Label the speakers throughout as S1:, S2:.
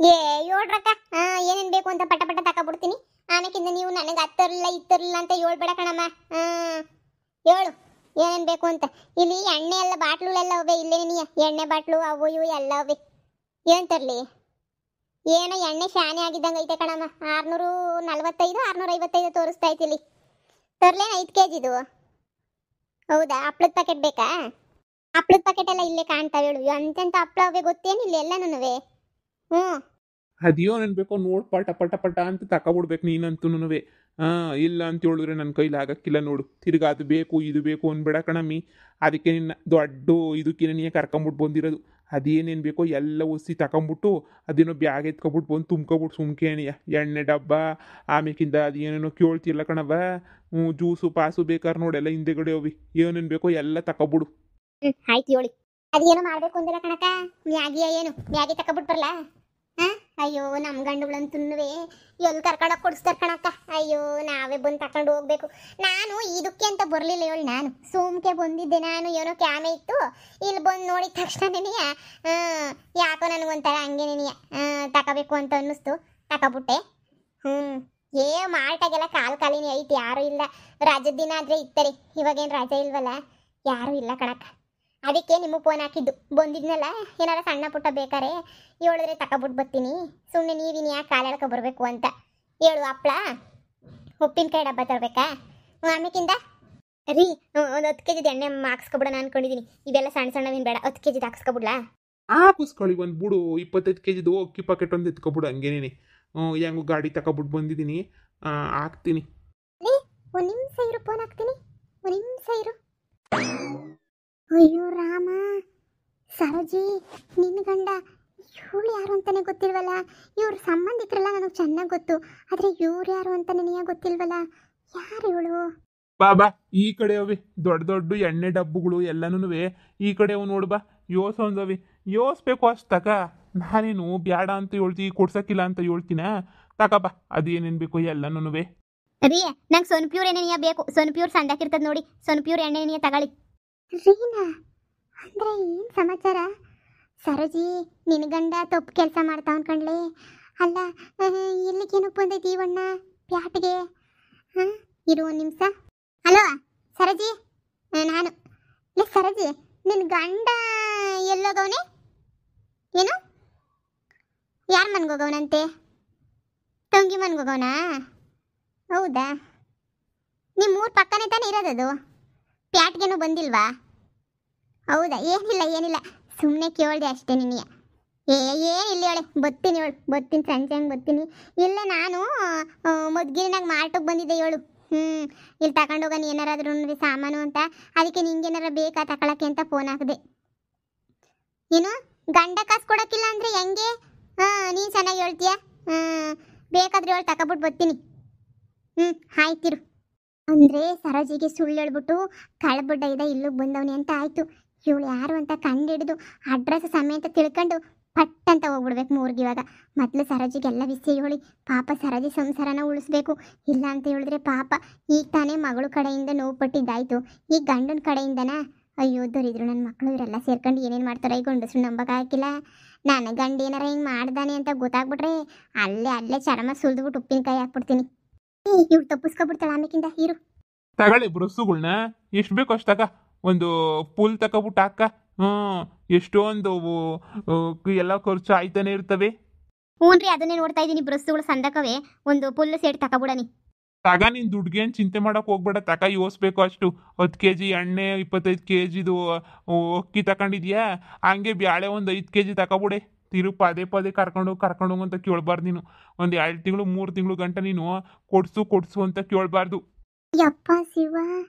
S1: ಏ ಹೇಳ್ರಕ್ಕ ಏನೇನ್ ಬೇಕು ಅಂತ ಪಟ ಪಟ ತಕೊಬಿಡ್ತೀನಿ. ಆಮೇಕಿಂದ ನೀವು ನನಗೆ ಹತ್ತರ್ಲಿಲ್ಲ ಇತ್ತರ್ಲಿಲ್ಲ ಅಂತ ಹೇಳ್ಬೇಡ ಕಣಮ್ಮ. ಹೇಳು ಏನೇನ್ ಬೇಕು ಅಂತ. ಇಲ್ಲಿ ಎಣ್ಣೆ ಎಲ್ಲ ಬಾಟ್ಲುಗಳೆಲ್ಲ ಅವೆ, ಇಲ್ಲೇ ನೀ ಎಣ್ಣೆ ಬಾಟ್ಲು ಅವು ಇವು ಎಲ್ಲ ಅವೆ. ಏನ್ ತರ್ಲಿ? ಏನೋ ಎಣ್ಣೆ ಶಾನೆ ಆಗಿದ್ದಂಗೆ ಐತೆ ಕಣಮ್ಮ. 645 655 ತೋರಿಸ್ತಾ ಐತಿ ಇಲ್ಲಿ. ತರ್ಲೇನ 5 kgದು? ಹೌದಾ? ಹಪ್ಳದ ಪ್ಯಾಕೆಟ್ ಬೇಕಾ? ಹಪ್ಳದ ಪ್ಯಾಕೆಟ್ ಎಲ್ಲ ಇಲ್ಲೇ ಕಾಣ್ತಾವೆ. ಹೇಳು ಎಂತೆಂತ ಹಪ್ಳ ಅವೆ ಗೊತ್ತೇನು ಇಲ್ಲಿ ಎಲ್ಲನೂ.
S2: ಅದ್ಯೋ ನನ್ ಬೇಕೋ ನೋಡ್ ಪಟ ಪಟ ಪಟ ಅಂತ ತಕೊಬಿಡ್ಬೇಕು ನೀನಂತೂನುವೆ. ಇಲ್ಲ ಅಂತ ಹೇಳಿದ್ರೆ ನನ್ನ ಕೈಲಿ ಆಗಕ್ಕಿಲ್ಲ ನೋಡು. ತಿರ್ಗಾ ಅದು ಬೇಕು ಇದು ಬೇಕು ಅನ್ಬೇಡ ಕಣಮ್ಮಿ. ಅದಕ್ಕೆ ನಿನ್ನ ದೊಡ್ಡ ಇದಕ್ಕೆ ನೀ ಕರ್ಕೊಂಬಿಟ್ಟು ಬಂದಿರೋದು. ಅದೇನೇನು ಬೇಕೋ ಎಲ್ಲ ಒಸಿ ತಗೊಂಬಿಟ್ಟು ಅದೇನೋ ಬ್ಯಾಗ್ ಎತ್ಕೊಬಿಟ್ಟು ಬಂದು ತುಂಬ್ಕೊಬಿಟ್ಟು ಸುಮ್ಕೇಣಿಯ ಎಣ್ಣೆ ಡಬ್ಬ. ಆಮೇಕಿಂದ ಅದೇನೇನೋ ಕೇಳ್ತಿಲ್ಲ ಕಣವ. ಜ್ಯೂಸು ಪಾಸು ಬೇಕಾದ್ರೆ ನೋಡೆಲ್ಲ ಹಿಂದೆಗಡೆ ಹೋಗಿ ಏನೇನು ಬೇಕೋ ಎಲ್ಲ ತಕೊಬಿಡು.
S1: ಆಯ್ತು ಹೇಳಿ. ಅದೇನೋ ಮಾಡ್ಬೇಕು ಅಂದಿಲ್ಲ ಕಣಕ. ಮ್ಯಾಗಿಯ ಏನು ಮ್ಯಾಗಿ ತಕೊಬಿಟ್ಟು ಬರಲ್ಲ? ಅಯ್ಯೋ ನಮ್ಮ ಗಂಡುಗಳಂತೂ ಎಲ್ಲಿ ಕರ್ಕೊಂಡೋಗಿ ಕೊಡಿಸ್ತಾರೆ ಕಣಕ್ಕ. ಅಯ್ಯೋ ನಾವೇ ಬಂದು ತಕೊಂಡು ಹೋಗ್ಬೇಕು. ನಾನು ಇದಕ್ಕೆ ಅಂತ ಬರಲಿಲ್ಲ ಹೇಳಿ. ನಾನು ಸೋಮ್ಕೆ ಬಂದಿದ್ದೆ. ನಾನು ಏನೋ ಕ್ಯಾಮೆ ಇತ್ತು, ಇಲ್ಲಿ ಬಂದು ನೋಡಿದ ತಕ್ಷಣನೇ ಯಾಕೋ ನನಗೊಂಥರ ಹಂಗೇನೇನಿಯ ತಗೋಬೇಕು ಅಂತ ಅನ್ನಿಸ್ತು. ತಗೊಬಿಟ್ಟೆ. ಏ ಮಾಲ್ಟಾಗೆಲ್ಲ ಖಾಲಿನೇ ಐತಿ, ಯಾರೂ ಇಲ್ಲ. ರಜದ ದಿನ ಆದರೆ ಇರ್ತಾರೆ, ಇವಾಗೇನು ರಜೆ ಇಲ್ವಲ್ಲ, ಯಾರೂ ಇಲ್ಲ ಕಣಕ್ಕ. ಅದಕ್ಕೆ ನಿಮಗೆ ಫೋನ್ ಹಾಕಿದ್ದು. ಬಂದಿದ್ನಲ್ಲ, ಏನಾರ ಸಣ್ಣ ಪುಟ್ಟ ಬೇಕಾರೆ ಹೇಳಿದ್ರೆ ತಗೊಬಿಟ್ಟು ಬರ್ತೀನಿ. ಸುಮ್ಮನೆ ನೀವಿನ ಯಾಕೆ ಕಾಲು ಎಳ್ಕೊ ಬರಬೇಕು ಅಂತ ಹೇಳು. ಹಪ್ಳ ಉಪ್ಪಿನಕಾಯಿ ಡಬ್ಬ ತರಬೇಕಾ? ಆಮೇಕಿಂದ ರೀ ಒಂದು 10 kg ಎಣ್ಣೆ ಹಾಕ್ಸ್ಕೊಬಿಡೋಣ ಅನ್ಕೊಂಡಿದ್ದೀನಿ. ಇವೆಲ್ಲ ಸಣ್ಣ ಸಣ್ಣವೇನು ಬೇಡ, 10 kg ಹಾಕ್ಸ್ಕೊಬಿಡ್ಲಾ?
S2: ಹಾಕಿಸ್ಕೊಳ್ಳಿ ಒಂದು ಬಿಡು. 25 kgದು ಅಕ್ಕಿ ಪ್ಯಾಕೆಟ್ ಒಂದು ಎತ್ಕೊಬಿಡು ಹಂಗೇನೇನೆ. ಹೆಂಗು ಗಾಡಿ ತಗೊಬಿಟ್ಟು ಬಂದಿದ್ದೀನಿ, ಹಾಕ್ತೀನಿ.
S1: ಒಂದು ನಿಮಿಷ ಇರು, ಫೋನ್ ಹಾಕ್ತೀನಿ. ಒಂದು ನಿಮಿಷ ಇರು. ಅಯ್ಯೋ ರಾಮ, ಸರೋಜಿ ನಿನ್ನ ಗಂಡ ಇವಳು ಯಾರು ಅಂತಾನೆ ಗೊತ್ತಿಲ್ವಲ್ಲ. ಇವ್ರ ಸಂಬಂಧಿಕರೆಲ್ಲ ನನಗೆ ಚೆನ್ನಾಗಿ ಗೊತ್ತು, ಆದರೆ ಇವ್ರು ಯಾರು ಅಂತ ನನಗೆ ಗೊತ್ತಿಲ್ವಲ್ಲ. ಯಾರು ಇವಳು?
S2: ಬಾಬಾ ಈ ಕಡೆ ಅವೆ ದೊಡ್ಡ ದೊಡ್ಡ ಎಣ್ಣೆ ಡಬ್ಬುಗಳು ಎಲ್ಲನೂ ಈ ಕಡೆ ಅವು ನೋಡ್ಬಾ. ಯೋಸೊಂದವೆ, ಯೋಸ್ಬೇಕು ಅಷ್ಟು ತಕ. ನಾನೇನು ಬ್ಯಾಡ ಅಂತ ಹೇಳ್ತೀನಿ, ಕೊಡ್ಸಕ್ಕಿಲ್ಲ ಅಂತ ಹೇಳ್ತೀನ. ತಕಬಾ ಅದೇನೇನು ಬೇಕು ಎಲ್ಲನೂ.
S1: ರೀ ನಂಗೆ ಸೊನ್ಪ್ಯೂರ್ ಎಣ್ಣೆಯ ಬೇಕು. ಸೊನ್ಪ್ಯೂರ್ ಸಂದಾಕಿರ್ತದೆ ನೋಡಿ, ಸೊನ್ಪ್ಯೂರ್ ಎಣ್ಣೆಯ ತಗೊಳ್ಳಿ. ರೀನಾ ಅಂದ್ರೆ ಏನು ಸಮಾಚಾರ? ಸರೋಜಿ ನಿನ್ನ ಗಂಡ ತಪ್ಪು ಕೆಲಸ ಮಾಡ್ತಾ ಅನ್ಕೊಂಡ್ಲೆ. ಅಲ್ಲ ಇಲ್ಲಿಗೇನಪ್ಪ ಬಂದೈತಿ ಇವಣ್ಣ ಪ್ಯಾಟ್ಗೆ? ಇರು ಒಂದು ನಿಮಿಷ. ಹಲೋ ಸರೋಜಿ, ನಾನು ಸರೋಜಿ ನಿನ್ನ ಗಂಡ ಎಲ್ಲೋಗವನೆ? ಏನು ಯಾರ ಮನ್ಗೋಗವನಂತೆ? ತಂಗಿ ಮನ್ಗೋಗವನಾ? ಹೌದಾ? ನಿಮ್ಮೂರು ಪಕ್ಕನೇ ತಾನೇ ಇರೋದದು? ಪ್ಯಾಟ್ಗೇನು ಬಂದಿಲ್ವಾ? ಹೌದಾ? ಏನಿಲ್ಲ ಸುಮ್ಮನೆ ಕೇಳಿದೆ ಅಷ್ಟೇ. ನಿನಗೆ ಏನಿಲ್ಲ ಹೇಳಿ, ಬರ್ತೀನಿ ಹೇಳು. ಬರ್ತೀನಿ, ಸಂಜೆ ಹಂಗೆ ಬರ್ತೀನಿ. ಇಲ್ಲ ನಾನು ಮದ್ಗಿರಿನಾಗ ಮಾರ್ಟಕ್ಕೆ ಬಂದಿದ್ದೆ ಹೇಳು. ಇಲ್ಲಿ ತಗೊಂಡೋಗೋಣ ಏನಾರಾದ್ರೂ ಸಾಮಾನು ಅಂತ. ಅದಕ್ಕೆ ನಿಂಗೇನಾರ ಬೇಕಾ ತಗೊಳಕ್ಕೆ ಅಂತ ಫೋನ್ ಹಾಕಿದೆ. ಏನು ಗಂಡ ಕಾಸು ಕೊಡೋಕ್ಕಿಲ್ಲ ಅಂದರೆ ಹೆಂಗೆ? ನೀನು ಚೆನ್ನಾಗಿ ಹೇಳ್ತೀಯ. ಬೇಕಾದ್ರೆ ಹೇಳಿ ತಗೊಬಿಟ್ಟು ಬರ್ತೀನಿ. ಆಯ್ತಿರು. ಅಂದರೆ ಸರೋಜಿಗೆ ಸುಳ್ಳು ಹೇಳ್ಬಿಟ್ಟು ಕಳ್ಬಡ್ಡ ಇದೆ ಇಲ್ಲಿಗೆ ಬಂದವನಿ ಅಂತ ಆಯಿತು. ಇವಳು ಯಾರು ಅಂತ ಕಂಡು ಹಿಡಿದು ಅಡ್ರೆಸ್ ಸಮೇತ ತಿಳ್ಕೊಂಡು ಪಟ್ ಅಂತ ಹೋಗ್ಬಿಡ್ಬೇಕು ಮೂರ್ಗೆ. ಇವಾಗ ಮೊದಲು ಸರೋಜಿಗೆಲ್ಲ ವಿಷಯ ಹೇಳಿ ಪಾಪ ಸರೋಜಿ ಸಂಸಾರನ ಉಳಿಸ್ಬೇಕು. ಇಲ್ಲ ಅಂತ ಹೇಳಿದ್ರೆ ಪಾಪ ಈಗ ತಾನೇ ಮಗಳು ಕಡೆಯಿಂದ ನೋವು ಪಟ್ಟಿದ್ದಾಯಿತು, ಈಗ ಗಂಡನ ಕಡೆಯಿಂದನಾ? ಅಯ್ಯೋ ದೊರಿದ್ರು ನನ್ನ ಮಕ್ಕಳು ಇವರೆಲ್ಲ ಸೇರ್ಕೊಂಡು ಏನೇನು ಮಾಡ್ತಾರೆ. ಈ ಗಂಡಸರು ನಂಬಕ್ಕಾಗಿಲ್ಲ. ನನ್ನ ಗಂಡ ಏನಾರ ಹಿಂಗೆ ಮಾಡ್ದಾನೆ ಅಂತ ಗೊತ್ತಾಗ್ಬಿಟ್ರೆ ಅಲ್ಲೇ ಚರ್ಮ ಸುಲಿದ್ಬಿಟ್ಟು ಉಪ್ಪಿನಕಾಯಿ ಹಾಕ್ಬಿಡ್ತೀನಿ. ಇವ್ರು ತಪ್ಪಿಸ್ಕೊಬಿಡ್ತಾಳೆ ಆಮೇಕಿಂದ. ಇರು
S2: ತಗೊಳ್ಳಿ ಬ್ರಸ್ಸುಗಳ್ನ ಎಷ್ಟು ಬೇಕು ಅಷ್ಟು ತಕ. ಒಂದು ಫುಲ್ ತಗೊಬಿಟ್ಟು ಹಾಕ. ಎಷ್ಟೊಂದು ಎಲ್ಲ ಖರ್ಚು ಆಯ್ತಾನೆ ಇರ್ತವೆ.
S1: ಹ್ಞೂ ರೀ, ಅದನ್ನೇ ನೋಡ್ತಾ ಇದ್ದೀನಿ. ಬ್ರಸ್ಸುಗಳು ಸಂದಕವೇ, ಒಂದು ಫುಲ್ ಸೆಟ್ ತಗೊಬಿಡನಿ.
S2: ತಗ ನೀನು ದುಡ್ಗೇನು ಚಿಂತೆ ಮಾಡೋಕೆ ಹೋಗ್ಬೇಡ. ತಕ ಯೋಸ್ಬೇಕು ಅಷ್ಟು. 10 kg ಎಣ್ಣೆ, 25 kgದು ಅಕ್ಕಿ ತಗೊಂಡಿದ್ಯಾ, ಹಂಗೆ ಬ್ಯಾಳೆ ಒಂದು 5 kg ತಗೊಬಿಡೆ. ತಿರು ಪದೇ ಕರ್ಕೊಂಡೋಗು ಅಂತ ಕೇಳಬಾರ್ದು ನೀನು. ಒಂದು 2 ತಿಂಗಳು 3 ತಿಂಗಳು ಗಂಟ ನೀನು ಕೊಡ್ಸು ಅಂತ ಕೇಳಬಾರ್ದು.
S1: ಯಪ್ಪ ಶಿವ,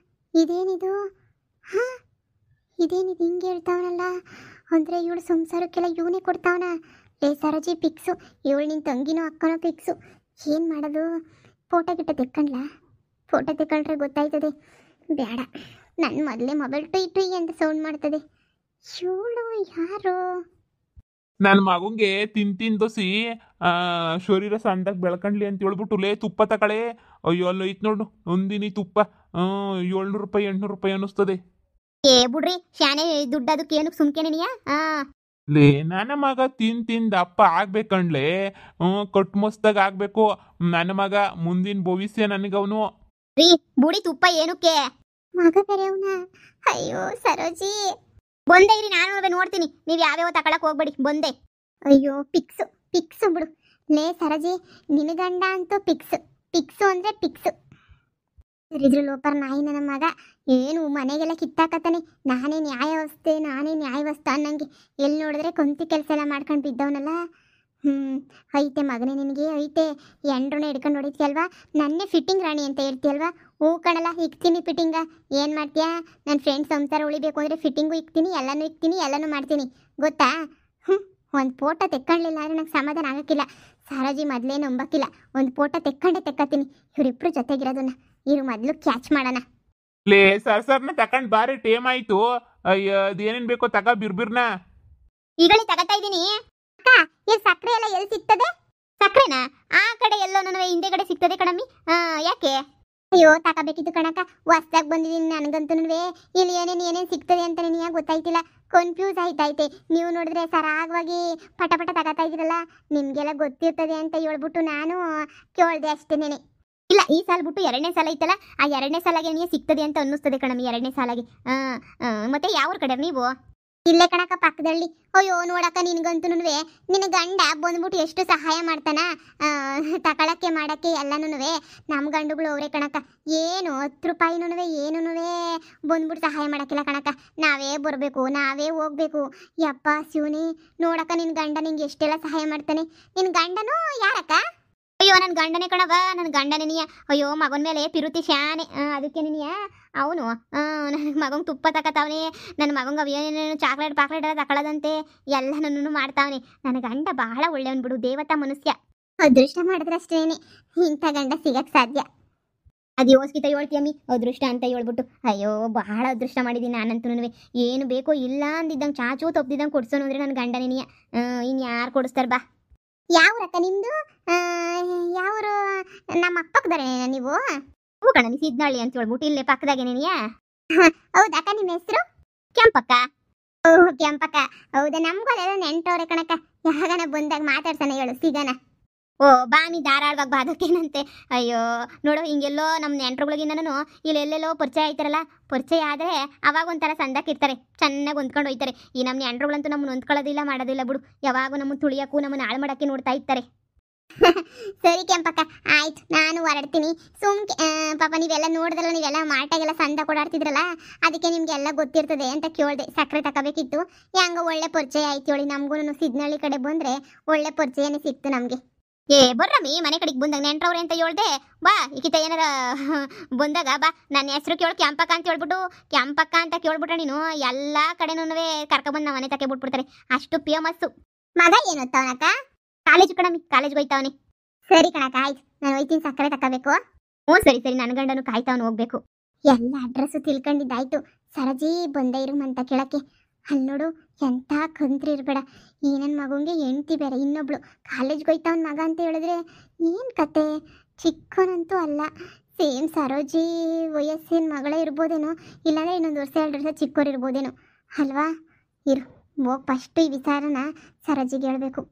S1: ಇದೇನಿದು? ಇದೇನಿದು ಹಿಂಗೆ ಹೇಳ್ತಾವನಲ್ಲ? ಅಂದರೆ ಇವಳು ಸಂಸಾರಕ್ಕೆಲ್ಲ ಇವನೇ ಕೊಡ್ತಾವನ? ಲೇ ಸರೋಜಿ ಪಿಕ್ಸು, ಇವಳು ನಿನ್ನ ತಂಗಿನೋ ಅಕ್ಕನೋ ಪಿಕ್ಸು. ಏನು ಮಾಡೋದು? ಫೋಟೋ ಗಿಟ್ಟ ತೆಕ್ಕೊಂಡ್ಲಾ? ಫೋಟೋ ತೆಕ್ಕೊಂಡ್ರೆ ಗೊತ್ತಾಯ್ತದೆ. ಬೇಡ, ನನ್ನ ಮೊದಲೇ ಮೊಬೈಲ್ ಟುಯ್ ಅಂತ ಸೌಂಡ್ ಮಾಡ್ತದೆ. ಇವಳು ಯಾರು?
S2: ನನ್ನ ಮಗಂಗೆ ತಿಂದೋಸಿ ಶರೀರ ಸಂದಾಗ ಬೆಳ್ಕೊಂಡ್ಲಿ ಅಂತ ಹೇಳ್ಬಿಟ್ಟು ಲೇ ತುಪ್ಪ ತಕಳೆ. ಅಯ್ಯೋ ಅಲ್ಲೋ ಐತ್ ನೋಡು ಒಂದಿನಿ ತುಪ್ಪ. 700 ರೂಪಾಯಿ 800 ರೂಪಾಯಿ ಅನ್ನಿಸ್ತದೆ.
S1: ಏ ಬಿಡ್ರಿ ಶಾನೆ ದುಡ್ಡು ಅದಕ್ಕೆ ಏನಕ್ಕೆ ಸುಮ್ಕೆ ನೀನಿಯ?
S2: ಲೇ ನನ್ನ ಮಗ ತಿಂದು ಅಪ್ಪ ಆಗ್ಬೇಕಣ್ಲೆ. ಕಟ್ ಮಸ್ತಾಗ ಆಗ್ಬೇಕು ನನ್ನ ಮಗ. ಮುಂದಿನ ಭವಿಷ್ಯ ನನಗವನು.
S1: ರೀ ಬುಡಿ ತುಪ್ಪ ಏನಕ್ಕೆ ಮಗ ಬೇರೆ ಅವನ. ಅಯ್ಯೋ ಸರೋಜಿ ಬಂದೆ ಇರಿ, ನಾನು ನೋಡ್ತೀನಿ. ನೀವು ಯಾವ್ಯಾವ ತಗೊಳಕ್ ಹೋಗ್ಬೇಡಿ, ಬಂದೆ. ಅಯ್ಯೋ ಪಿಕ್ಸು ಪಿಕ್ಸು ಬಿಡು. ಲೇ ಸರೋಜಿ ನಿನ್ನ ಗಂಡ ಅಂತೂ ಪಿಕ್ಸು ಪಿಕ್ಸು ಅಂದ್ರೆ ಪಿಕ್ಸು. ಇದ್ರ ಲೋಪರ್ ನಾಯಿ ನನ್ನ ಮಗ ಏನು ಮನೆಗೆಲ್ಲ ಕಿತ್ತಾಕತ್ತಾನೆ. ನಾನೇ ನ್ಯಾಯವಸ್ತೆ ಅನ್ನಂಗೆ. ಎಲ್ಲಿ ನೋಡಿದ್ರೆ ಕೊಂತಿ ಕೆಲಸ ಎಲ್ಲ ಮಾಡ್ಕೊಂಡು ಬಿದ್ದವನಲ್ಲ. ಐತೆ ಮಗನೇ ನಿನಗೆ ಐತೆ. ಎಂಡ್ರನ್ನ ಹಿಡ್ಕೊಂಡು ಹೊಡಿತೀಯಲ್ವಾ, ನನ್ನೇ ಫಿಟ್ಟಿಂಗ್ ರಾಣಿ ಅಂತ ಹೇಳ್ತೀಯಲ್ವಾ. ಹೂ ಕಣಲ್ಲ, ಇಕ್ತೀನಿ ಫಿಟ್ಟಿಂಗ. ಏನು ಮಾಡ್ತೀಯಾ? ನನ್ನ ಫ್ರೆಂಡ್ಸ್ ಸಂಸಾರ ಉಳಿಬೇಕು ಅಂದರೆ ಫಿಟ್ಟಿಂಗು ಇಕ್ತೀನಿ, ಎಲ್ಲನೂ ಮಾಡ್ತೀನಿ ಗೊತ್ತಾ. ಒಂದು ಫೋಟೋ ತೆಕ್ಕೊಳ್ಳಿಲ್ಲ ಅಂದರೆ ನಂಗೆ ಸಮಾಧಾನ ಆಗೋಕ್ಕಿಲ್ಲ. ಸಾರಾಜಿ ಮೊದಲೇ ನಂಬಕ್ಕಿಲ್ಲ. ಒಂದು ಫೋಟೋ ತೆಕ್ಕತ್ತೀನಿ. ಇವರಿಬ್ರು ಜೊತೆಗಿರೋದನ್ನ ಇರು ಮೊದಲು ಕ್ಯಾಚ್ ಮಾಡೋಣ.
S2: ಲೇ ಸರ್ನ ತಕೊಂಡ್ ಬಾರಿ ಟೇಮ್ ಆಯ್ತು. ಅಯ್ಯ ಅದೇನೇನ್ ಬೇಕೋ ತಗ ಬಿರ್ಬಿರ್ನ.
S1: ಈಗಲೇ ತಗೋತಾ ಇದ್ದೀನಿ. ಅಕ್ಕ ಈ ಸಕ್ಕರೆ ಎಲ್ಲ ಎಲ್ಲಿ ಸಿಗ್ತದೆ? ಸಕ್ಕರೆನಾ ಆ ಕಡೆ ಎಲ್ಲೋ ನನ್ನ ಹಿಂದೆಗಡೆ ಸಿಗ್ತದೆ ಕಣಮ್ಮಿ. ಯಾಕೆ? ಅಯ್ಯೋ ತಗೋಬೇಕಿತ್ತು ಕಣಕ್ಕ, ಹೊಸ್ದಾಗಿ ಬಂದಿದ್ದೀನಿ. ನನಗಂತೂ ಇಲ್ಲಿ ಏನೇನು ಸಿಗ್ತದೆ ಅಂತ ನನಗೆ ಗೊತ್ತಾಯ್ತಿಲ್ಲ. ಕನ್ಫ್ಯೂಸ್ ಆಯ್ತೈತೆ. ನೀವು ನೋಡಿದ್ರೆ ಸರಾಗವಾಗಿ ಪಟ ತಗೋತಾ ಇದ್ದೀರಲ್ಲ, ನಿಮಗೆಲ್ಲ ಗೊತ್ತಿರ್ತದೆ ಅಂತ ಹೇಳ್ಬಿಟ್ಟು ನಾನು ಕೇಳ್ದೆ ಅಷ್ಟೇನೆ. ಇಲ್ಲ ಈ ಸಾಲ ಬಿಟ್ಟು ಎರಡನೇ ಸಾಲ ಐತಲ್ಲ, ಆ ಎರಡನೇ ಸಾಲಾಗೆ ನಿಮಗೆ ಸಿಗ್ತದೆ ಅಂತ ಅನ್ನಿಸ್ತದೆ ಕಣಮ್ಮಿ. ಎರಡನೇ ಸಾಲಾಗೆ ಮತ್ತೆ ಯಾವ ಕಡೆ ನೀವು? ಇಲ್ಲೇ ಕಣಕ್ಕ ಪಕ್ಕದಲ್ಲಿ. ಅಯ್ಯೋ ನೋಡಕ್ಕ ನಿನ್ಗಂತೂ ನಿನ್ನ ಗಂಡ ಬಂದ್ಬಿಟ್ಟು ಎಷ್ಟು ಸಹಾಯ ಮಾಡ್ತಾನ ತಗೊಳಕ್ಕೆ ಮಾಡಕ್ಕೆ ಎಲ್ಲನೂ. ನಮ್ಮ ಗಂಡುಗಳು ಅವರೇ ಕಣಕ್ಕ. ಏನು 10 ರೂಪಾಯಿನೂ ಏನೂ ಬಂದ್ಬಿಟ್ಟು ಸಹಾಯ ಮಾಡೋಕ್ಕಿಲ್ಲ ಕಣಕ್ಕ. ನಾವೇ ಬರಬೇಕು, ನಾವೇ ಹೋಗ್ಬೇಕು. ಯಪ್ಪ ಶಿವನಿ ನೋಡಕ್ಕ, ನಿನ್ನ ಗಂಡ ನಿಂಗೆ ಎಷ್ಟೆಲ್ಲ ಸಹಾಯ ಮಾಡ್ತಾನೆ. ನಿನ್ನ ಗಂಡನೂ ಯಾರಕ್ಕ? ಅಯ್ಯೋ ನನ್ನ ಗಂಡನೇ ಕಣವ, ನನ್ನ ಗಂಡನೇ ನೀಯ. ಅಯ್ಯೋ ಮಗನ ಮೇಲೆ ಪಿರುತಿ ಶಾನೆ. ಅದಕ್ಕೆ ನೀನಿಯ ಅವನು ನನ್ನ ಮಗಂಗೆ ತುಪ್ಪ ತಗೋತಾವನೆ. ನನ್ನ ಮಗಂಗೆ ಅವೇನೇನು ಚಾಕ್ಲೇಟ್ ಎಲ್ಲ ತಗೊಳ್ಳೋದಂತೆ ಎಲ್ಲನೂ ಮಾಡ್ತಾವನೆ. ನನ್ನ ಗಂಡ ಬಹಳ ಒಳ್ಳೆಯವನು ಬಿಡು, ದೇವತಾ ಮನುಷ್ಯ. ಅದೃಷ್ಟ ಮಾಡಿದ್ರೆ ಅಷ್ಟೇನೆ ಇಂಥ ಗಂಡ ಸಿಗಕ್ಕೆ ಸಾಧ್ಯ. ಅದು ಯೋಸ್ಕಿತ ಹೇಳ್ತೀಯಮ್ಮಿ ಅದೃಷ್ಟ ಅಂತ ಹೇಳ್ಬಿಟ್ಟು. ಅಯ್ಯೋ ಬಹಳ ಅದೃಷ್ಟ ಮಾಡಿದ್ದೀನಿ ನಾನಂತೂ. ಏನು ಬೇಕೋ ಇಲ್ಲ ಅಂದಿದ್ದಂಗೆ ಚಾಚು ತಪ್ಪಿದ್ದಂಗೆ ಕೊಡ್ಸೋನು ಅಂದರೆ ನನ್ನ ಗಂಡನೇ ನೀಯ. ಇನ್ನು ಯಾರು ಕೊಡಿಸ್ತಾರೆ ಬಾ. ಯಾವ ರಕ್ಕ ನಿಮ್ಮದು? ಯಾವರು? ನಮ್ಮ ಅಪ್ಪಕ್ಕದಾರೆ ನೀವು? ಹೂ ಕಣ, ನೀ ಸಿದ್ನಳ್ಳಿ ಅಂತ ಹೇಳ್ಬಿಟ್ಟು ಇಲ್ಲೇ ಪಕ್ಕದಾಗೇನೇನಿಯಾ? ಹೌದಕ್ಕ, ನಿಮ್ಮ ಹೆಸರು? ಕೆಂಪಕ್ಕ. ಓಹ್ ಕೆಂಪಕ್ಕ, ಹೌದಾ? ನಮ್ಗಳೆಲ್ಲ ನೆಂಟವ್ರೆ ಕಣಕ್ಕ. ಯಾಗನ ಬಂದಾಗ ಮಾತಾಡ್ತಾನೆ ಹೇಳು, ಸಿಗನ. ಓ ಬಾಮಿ ಧಾರಾಳವಾಗಿ ಬಾದಕ್ಕೇನಂತೆ. ಅಯ್ಯೋ ನೋಡು, ಹಿಂಗೆಲ್ಲೋ ನಮ್ಮ ನೆಂಟ್ರುಗಳಿಗಿನ್ನೂ ಇಲ್ಲೆಲ್ಲೆಲ್ಲೋ ಪರಿಚಯ ಆಯ್ತಾರಲ್ಲ. ಪರಿಚಯ ಆದರೆ ಅವಾಗ ಒಂಥರ ಸಂದಕ್ಕಿರ್ತಾರೆ, ಚೆನ್ನಾಗಿ ಹೊಂದ್ಕೊಂಡು ಹೋಯ್ತಾರೆ. ಈ ನಮ್ಮ ನೆಂಟ್ರುಗಳಂತೂ ನಮ್ಮನ್ನು ಹೊಂದ್ಕೊಳ್ಳೋದಿಲ್ಲ, ಮಾಡೋದಿಲ್ಲ ಬಿಡು. ಯಾವಾಗೂ ನಮ್ಮನ್ನು ತುಳಿಯೋಕ್ಕೂ ನಮ್ಮನ್ನು ಹಾಳು ಮಾಡೋಕ್ಕೆ ನೋಡ್ತಾ ಇರ್ತಾರೆ. ಸರಿ ಕೆಂಪಕ್ಕ, ಆಯ್ತು ನಾನು ಹೊರಡ್ತೀನಿ. ಪಾಪ ನೀವೆಲ್ಲ ನೋಡಿದ್ರಲ್ಲ, ನೀವೆಲ್ಲ ಮಾಟಾಗೆಲ್ಲ ಸಂದ ಕೊಡಾಡ್ತಿದ್ರಲ್ಲ, ಅದಕ್ಕೆ ನಿಮಗೆಲ್ಲ ಗೊತ್ತಿರ್ತದೆ ಅಂತ ಕೇಳಿದೆ. ಸಕ್ಕರೆ ತಗೋಬೇಕಿತ್ತು. ಹೆಂಗ ಒಳ್ಳೆ ಪರಿಚಯ ಆಯ್ತು ಹೇಳಿ. ನಮಗೂ ಸಿದ್ನಳ್ಳಿ ಕಡೆ ಬಂದರೆ ಒಳ್ಳೆ ಪರಿಚಯನೇ ಸಿಕ್ತು ನಮಗೆ. ಬರ್ರಮ್ಮಿ ಮನೆ ಕಡೆಗೆ ಬಂದಾಗ ನೆಂಟ್ರವ್ರೆ ಅಂತ ಹೇಳ್ದೆ. ಬಾ ಈಕಿತ ಏನಾರ ಬಂದಾಗ ಬಾ, ನನ್ನ ಹೆಸರು ಕೇಳಿ ಕೆಂಪಕ್ಕ ಅಂತ ಹೇಳ್ಬಿಟ್ಟು ಕೆಂಪಕ್ಕ ಅಂತ ಕೇಳ್ಬಿಟ್ರೆ ನೀನು ಎಲ್ಲ ಕಡೆನೂ ಕರ್ಕೊಬಂದು ನಮ್ಮ ಮನೆ ತಕ್ಕೆ ಬಿಟ್ಬಿಡ್ತಾರೆ. ಅಷ್ಟು ಫೇಮಸ್ಸು. ಮಗ ಏನು ಓದ್ತಾವನಕ್ಕ? ಕಾಲೇಜು ಕಣಮ್ಮಿ, ಕಾಲೇಜ್ಗೆ ಹೋಯ್ತಾವನಿ. ಸರಿ ಕಣಕ್ಕ, ಆಯ್ತು ನಾನು ಹೋಯ್ತೀನಿ. ಸಕ್ಕರೆ ತಗೋಬೇಕು. ಸರಿ ನನ್ನ ಗಂಡನು ಕಾಯ್ತಾವನು, ಹೋಗ್ಬೇಕು. ಎಲ್ಲ ಅಡ್ರೆಸ್ಸು ತಿಳ್ಕೊಂಡಿದ್ದಾಯ್ತು. ಸರಜಿ ಬಂದೇ ಇರು ಅಂತ ಕೇಳಕ್ಕೆ. ಅಲ್ಲಿ ನೋಡು ಎಂಥ ಕಂತ್ರಿ ಇರಬೇಡ. ಈ ನನ್ನ ಮಗಂಗೆ ಹೆಂಡ್ತಿ ಬೇರೆ ಇನ್ನೊಬ್ಳು. ಕಾಲೇಜ್ಗೆ ಹೋಯ್ತಾವನ್ ಮಗ ಅಂತ ಹೇಳಿದ್ರೆ ಏನು ಕತೆ? ಚಿಕ್ಕವನಂತೂ ಅಲ್ಲ. ಸೇಮ್ ಸರೋಜಿ ವಯಸ್ಸಿನ ಮಗಳೇ ಇರ್ಬೋದೇನೋ, ಇಲ್ಲಾಂದರೆ ಇನ್ನೊಂದು ವರ್ಷ 2 ವರ್ಷ ಚಿಕ್ಕವ್ರು ಇರ್ಬೋದೇನೋ ಅಲ್ವಾ? ಇರು ಹೋಗಿ ಫಸ್ಟು ಈ ವಿಚಾರನ ಸರೋಜಿಗೆ ಹೇಳಬೇಕು.